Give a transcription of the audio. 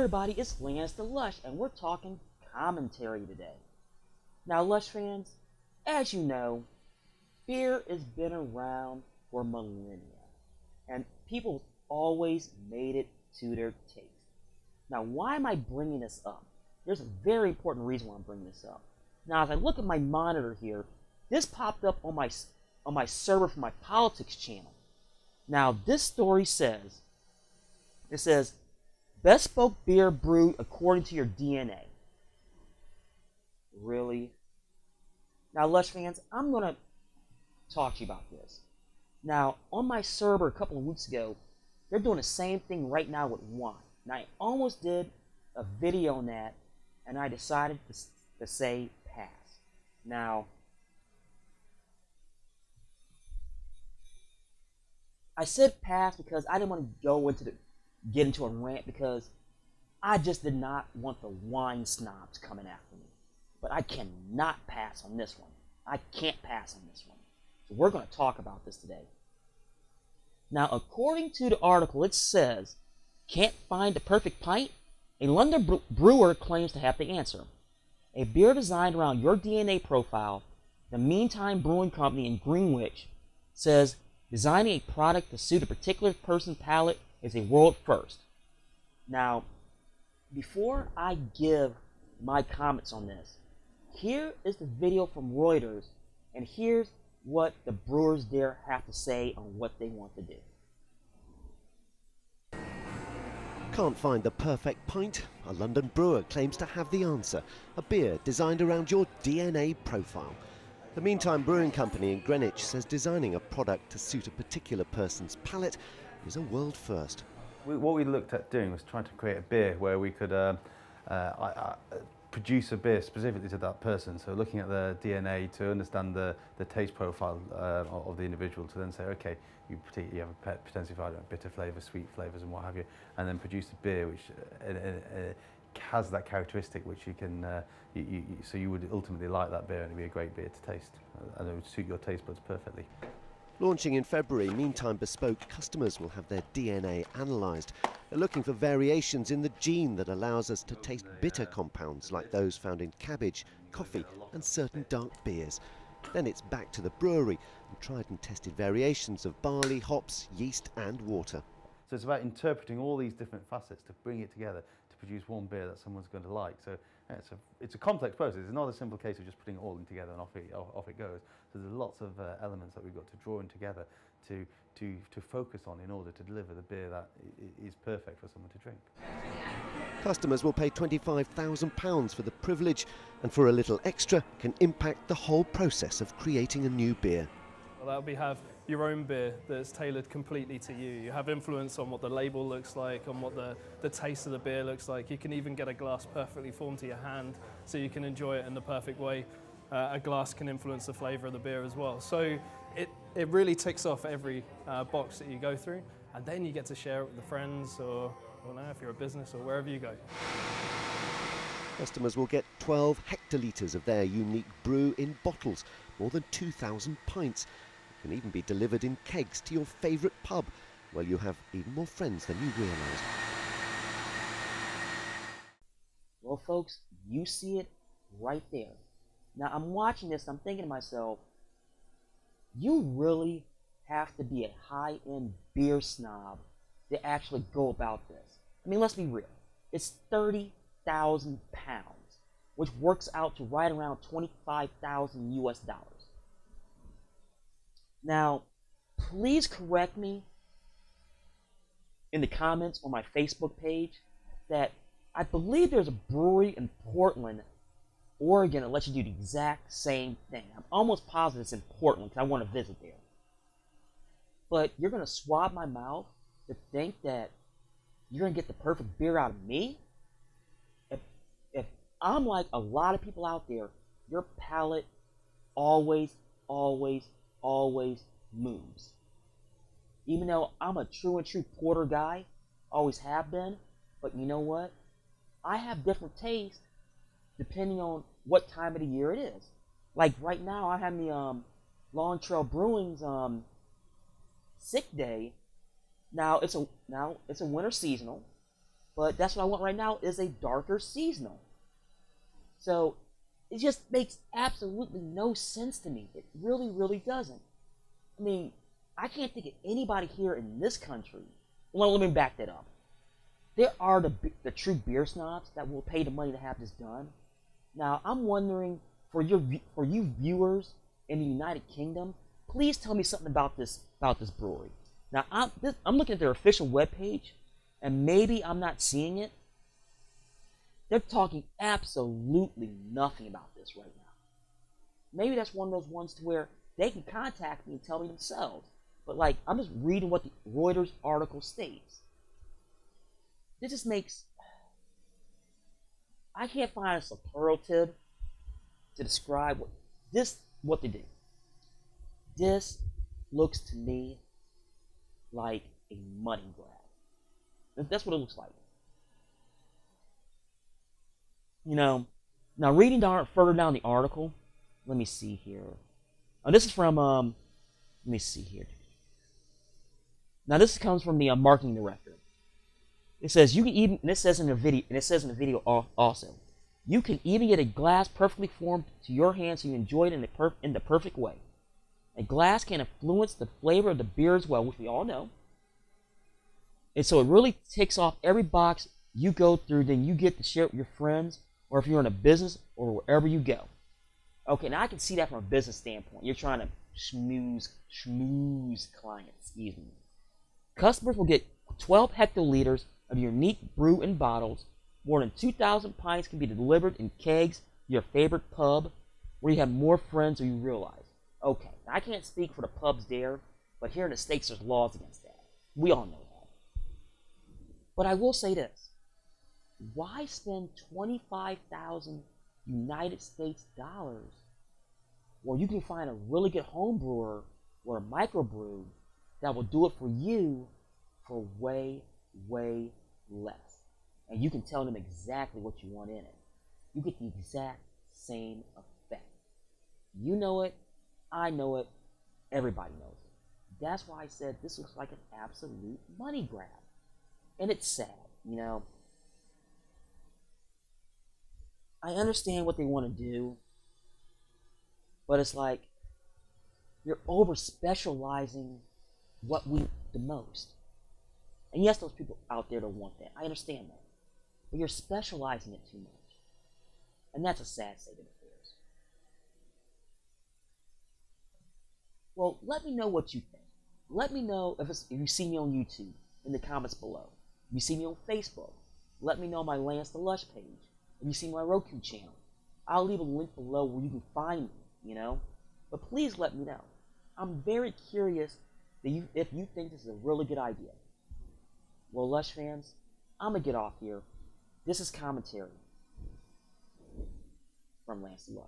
everybody, it's Lance the Lush, and we're talking commentary today. Now, Lush fans, as you know, beer has been around for millennia, and people always made it to their taste. Now, why am I bringing this up? There's a very important reason why I'm bringing this up. Now, as I look at my monitor here, this popped up on my server for my politics channel. Now, this story says, best spoke beer brewed according to your DNA. Really? Now, Lush fans, I'm going to talk to you about this. Now, on my server a couple of weeks ago, they're doing the same thing right now with wine. Now, I almost did a video on that, and I decided to say pass. Now, I said pass because I didn't want to get into a rant because I just did not want the wine snobs coming after me. But I cannot pass on this one. I can't pass on this one. So we're going to talk about this today. Now, according to the article, it says, can't find the perfect pint? A London brewer claims to have the answer. A beer designed around your DNA profile, the Meantime Brewing Company in Greenwich, says designing a product to suit a particular person's palate is a world first. Now, before I give my comments on this, here is the video from Reuters, and here's what the brewers there have to say on what they want to do. Can't find the perfect pint? A London brewer claims to have the answer. A beer designed around your DNA profile. The Meantime Brewing Company in Greenwich says designing a product to suit a particular person's palate is a world first. What we looked at doing was trying to create a beer where we could produce a beer specifically to that person. So looking at the DNA to understand the taste profile of the individual, to then say, okay, you have a potentially bitter flavours, sweet flavours and what have you, and then produce a beer which has that characteristic which you can, so you would ultimately like that beer and it'd be a great beer to taste, and it would suit your taste buds perfectly. Launching in February, Meantime Bespoke customers will have their DNA analysed. They're looking for variations in the gene that allows us to taste bitter compounds like those found in cabbage, coffee and certain dark beers. Then it's back to the brewery and tried and tested variations of barley, hops, yeast and water. So it's about interpreting all these different facets to bring it together to produce one beer that someone's going to like. So it's a complex process. It's not a simple case of just putting it all in together and off it goes. So there's lots of elements that we've got to draw in together to focus on in order to deliver the beer that is perfect for someone to drink. Customers will pay £25,000 for the privilege, and for a little extra can impact the whole process of creating a new beer. Well, that'll be have your own beer that's tailored completely to you. You have influence on what the label looks like, on what the taste of the beer looks like. You can even get a glass perfectly formed to your hand so you can enjoy it in the perfect way. A glass can influence the flavour of the beer as well. So it really ticks off every box that you go through, and then you get to share it with the friends or now if you're a business or wherever you go. Customers will get 12 hectolitres of their unique brew in bottles, more than 2,000 pints. It can even be delivered in kegs to your favourite pub, where you have even more friends than you realise. Well, folks, you see it right there. Now, I'm watching this and I'm thinking to myself, you really have to be a high-end beer snob to actually go about this. I mean, let's be real. It's 30,000 pounds, which works out to right around 25,000 US dollars. Now, please correct me in the comments on my Facebook page that I believe there's a brewery in Portland, Oregon that lets you do the exact same thing. I'm almost positive it's in Portland because I want to visit there. But you're going to swab my mouth to think that you're going to get the perfect beer out of me? If I'm like a lot of people out there, your palate always moves. Even though I'm a true porter guy, always have been, but you know what? I have different tastes depending on what time of the year it is. Like right now, I have the Long Trail Brewing's Sick Day. Now it's a winter seasonal, But that's what I want right now is a darker seasonal. So it just makes absolutely no sense to me. It really, really doesn't. I mean, I can't think of anybody here in this country. Well, let me back that up. There are the true beer snobs that will pay the money to have this done. Now, I'm wondering, for you viewers in the United Kingdom, please tell me something about this brewery. Now, I'm looking at their official webpage, and maybe I'm not seeing it. They're talking absolutely nothing about this right now. Maybe that's one of those ones to where they can contact me and tell me themselves. But like, I'm just reading what the Reuters article states. This just makes... I can't find a superlative to describe what they do. This looks to me like a money grab. That's what it looks like. You know, now reading further down the article, let me see here. Oh, this is from, let me see here. Now this comes from the marketing director. It says you can even, and it says in the video, also, you can even get a glass perfectly formed to your hand so you enjoy it in the perfect way. A glass can influence the flavor of the beer as well, which we all know. And so it really ticks off every box you go through, then you get to share it with your friends, or if you're in a business, or wherever you go. Okay, now I can see that from a business standpoint. You're trying to schmooze clients, excuse me. Customers will get 12 hectoliters of unique brew in bottles. More than 2,000 pints can be delivered in kegs to your favorite pub, where you have more friends than you realize. Okay, now I can't speak for the pubs there, but here in the States there's laws against that. We all know that. But I will say this. Why spend 25,000 United States dollars where you can find a really good home brewer or a microbrew that will do it for you for way, way less? And you can tell them exactly what you want in it. You get the exact same effect. You know it, I know it, everybody knows it. That's why I said this looks like an absolute money grab. And it's sad, you know. I understand what they want to do, but it's like you're over specializing what we need the most. And yes, those people out there don't want that. I understand that. But you're specializing it too much. And that's a sad state of affairs. Well, let me know what you think. Let me know if you see me on YouTube in the comments below. If you see me on Facebook, let me know on my Lance the Lush page. If you see my Roku channel, I'll leave a link below where you can find me, you know. But please let me know. I'm very curious if you think this is a really good idea. Well, Lush fans, I'm going to get off here. This is Commentary from Lance the Lush.